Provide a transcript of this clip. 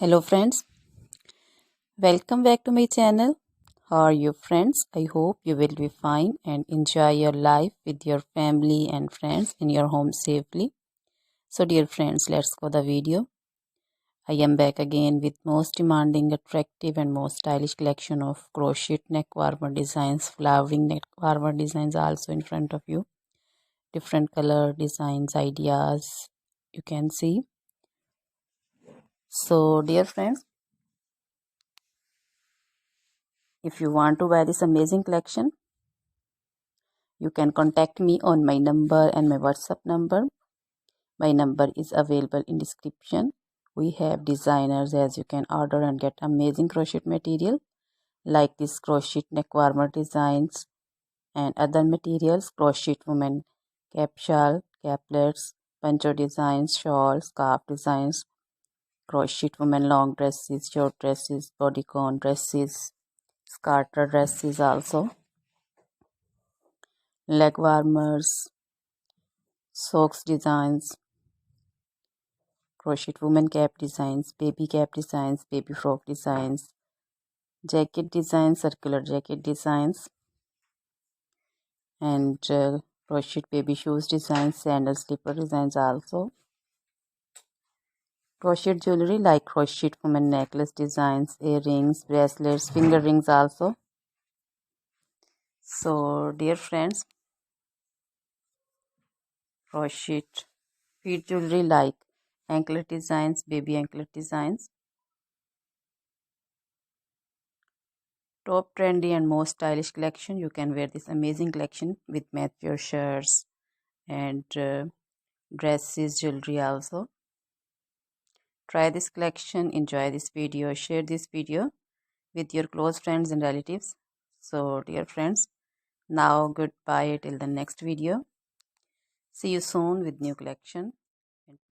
Hello friends, welcome back to my channel. How are you friends? I hope you will be fine and enjoy your life with your family and friends in your home safely. So dear friends, let's go the video. I am back again with most demanding, attractive and most stylish collection of crochet neck warmer designs, flowering neck warmer designs also in front of you. Different color designs, ideas you can see. So dear friends, if you want to buy this amazing collection, you can contact me on my number and my WhatsApp number. My number is available in description. We have designers as you can order and get amazing crochet material like this crochet neck warmer designs and other materials, crochet women cap shawl, caplets, poncho designs, shawls, scarf designs, crochet women long dresses, short dresses, bodycon dresses, scarter dresses also, leg warmers, socks designs, crochet woman cap designs, baby cap designs, baby frock designs, jacket designs, circular jacket designs, and crochet baby shoes designs, sandal slipper designs also. Crochet jewelry like crochet woman necklace designs, earrings, bracelets, finger rings also. So dear friends, crochet feet jewelry like anklet designs, baby anklet designs. Top trendy and most stylish collection. You can wear this amazing collection with match your shirts and dresses, jewelry also. Try this collection, enjoy this video, share this video with your close friends and relatives. So dear friends, now goodbye till the next video. See you soon with new collection.